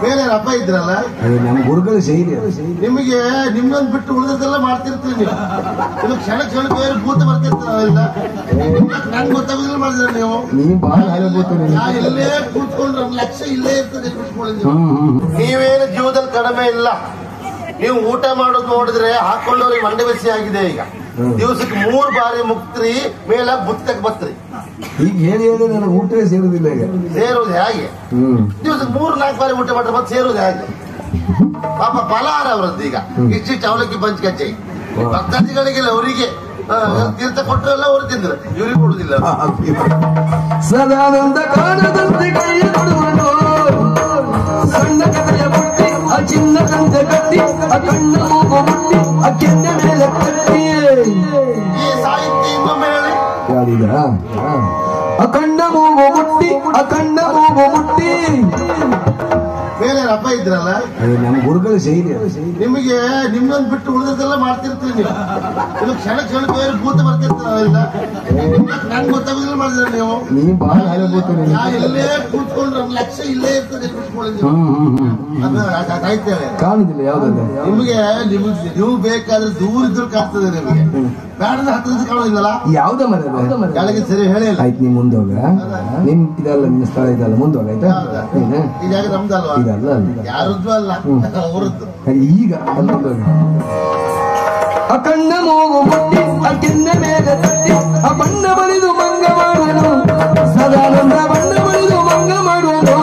ಮೇಲೆ ಹಬ್ಬ ಇದ್ರಲ್ಲ ನಮ್ಮ ಗುರುಗಳು ಶೈಲಿ ನಿಮಗೆ ನಿಮ್ಮೊಂದು ಬಿಟ್ಟು ಉಳಿದದೆಲ್ಲ ಮಾಡ್ತಿರ್ತೀವಿ ನೀವು. ಇದು ಕ್ಷಣ ಕ್ಷಣಕ್ಕೆ ಬೇರೆ ಭೂತ ಬರ್ತಿರ್ತಾವಿಲ್ಲ. ನಂಗೆ ಗೊತ್ತಾಗೋದಿಲ್ಲ ಮಾಡಿದ್ರೆ ನೀವು ಬಹಳ ಹಲಭೂತ. ಇಲ್ಲೇ ಕೂತ್ಕೊಂಡ್ರೆ ಲಕ್ಷ್ಯ ಇಲ್ಲೇ ಇರ್ತದೆ. ನೀವೇನು ಜೀವದಲ್ಲಿ ಕಡಿಮೆ ಇಲ್ಲ. ನೀವು ಊಟ ಮಾಡೋದು ನೋಡಿದ್ರೆ ಹಾಕೊಂಡವ್ರಿಗೆ ಮಂಡೆ ಬಿಸಿ ಆಗಿದೆ. ಈಗ ದಿವಸಕ್ಕೆ 3 ಬಾರಿ ಮುಕ್ತ್ರಿ ಮೇಲ ಬುತ್ತಕ್ ಬತ್ರಿ. ಈಗ ಹೇಳಿ ಹೇಳಿ ನನಗೆ ಊಟವೇ ಸೇರುದಿಲ್ಲ. ಈಗ ಸೇರುವುದು ಹೇಗೆ? ದಿವಸಕ್ಕೆ 3-4 ಬಾರಿ ಊಟ ಮಾಡಿದ್ರೆ ಮತ್ತೆ ಸೇರುವುದು ಹೇಗೆ? ಪಾಪ ಫಲಹಾರ ಅವರದ್ದು. ಈಗ ಇಷ್ಟಿಷ್ಟು ಅವಲಕ್ಕಿ ಪಂಚ್ ಕಚ್ಚೆ ಭಕ್ತಾದಿಗಳಿಗೆಲ್ಲ ಅವರಿಗೆ ತೀರ್ಥ ಕೊಟ್ಟರೆಲ್ಲ ಅವರು ತಿಂದ್ರು, ಇವ್ರಿಗೆ ಕೊಡುದಿಲ್ಲ. ಸದಾನಂದ ಕಾಣದಂತೆ ಕೈಯ ಕೊಡುವನು ಸಣ್ಣ ಕಥೆಯ ಬುಟ್ಟಿ ಆ ಚಿನ್ನ ಕಂತೆ ಕಟ್ಟಿ ಆ ಕಣ್ಣ ಮೂಗು ಮುಟ್ಟಿ ಆ ಕೆನ್ನೆ ಮೇಲೆ ಕಟ್ಟಿ ಈ ಸಾಹಿತ್ಯ ಇನ್ನೊಮ್ಮೆ ಹೇಳಿ. ಯಾರೀಗ ಆ ಕಣ್ಣ ಮೂಗು ಮುಟ್ಟಿ ಆ ಕಣ್ಣ ಮೂಗು ಮುಟ್ಟಿ ಮೇಲೆ ಹಬ್ಬ ಇದ್ರಲ್ಲ ನಮ್ಮ ಗುರುಗಳು ಶೈಲಿ ನಿಮಗೆ ನಿಮ್ಮೊಂದು ಬಿಟ್ಟು ಉಳಿದದೆಲ್ಲ ಮಾಡ್ತಿರ್ತೀವಿ ನೀವು. ಇದು ಕ್ಷಣ ಕ್ಷಣಕ್ಕೆ ಬೇರೆ ಭೂತ ಬರ್ತಿರ್ತಾವಿಲ್ಲ. ನಂಗೆ ಗೊತ್ತಾಗೋದಿಲ್ಲ ಮಾಡಿದ್ರೆ ನೀವು ಬಹಳ ಹಲಭೂತ. ಇಲ್ಲೇ ಕೂತ್ಕೊಂಡ್ರೆ ಲಕ್ಷ್ಯ ಇಲ್ಲೇ ಇರ್ತದೆ. ಸಾಹಿತ್ಯ ಕಾಣುದಿಲ್ಲ ಯಾವ್ದಲ್ಲ ನಿಮಗೆ. ನೀವು ಬೇಕಾದ್ರೆ ದೂರ ಇದ್ರು ಕಾಣ್ತದೆ ನಿಮಗೆ. ಬೇಡದ ಹತ್ತಿರ ಕಾಣೋದಿಲ್ಲಲ್ಲ ಯಾವ್ದ ಮರ ಕೆಳಗೆ ಸರಿ ಹೇಳಿಲ್ಲ. ಆಯ್ತು ನೀವ್ ಮುಂದೋಗ. ನಿಮ್ ಇದಲ್ಲ ನಿಮ್ಮ ಸ್ಥಳ ಇದಲ್ಲ ಮುಂದೋಗ. ಆಯ್ತಾ ಈ ಜಾಗ ನಮ್ದಲ್ವಾ? ಇದಲ್ಲ ಯಾರದ್ದು ಅಲ್ಲ ಅವರದ್ದು. ಈಗ ಮುಂದೋಗ. ಆ ಕಣ್ಣ ಮೂಗು ಮುಟ್ಟಿ ಆ ಕೆನ್ನೆ ಮೇಲೆ ತಟ್ಟಿ ಆ ಬಣ್ಣ ಬಳಿದು ಮಂಗ ಮಾಡುವನು ಸದಾನಂದ ಬಣ್ಣ ಬಳಿದು ಮಂಗ ಮಾಡುವನು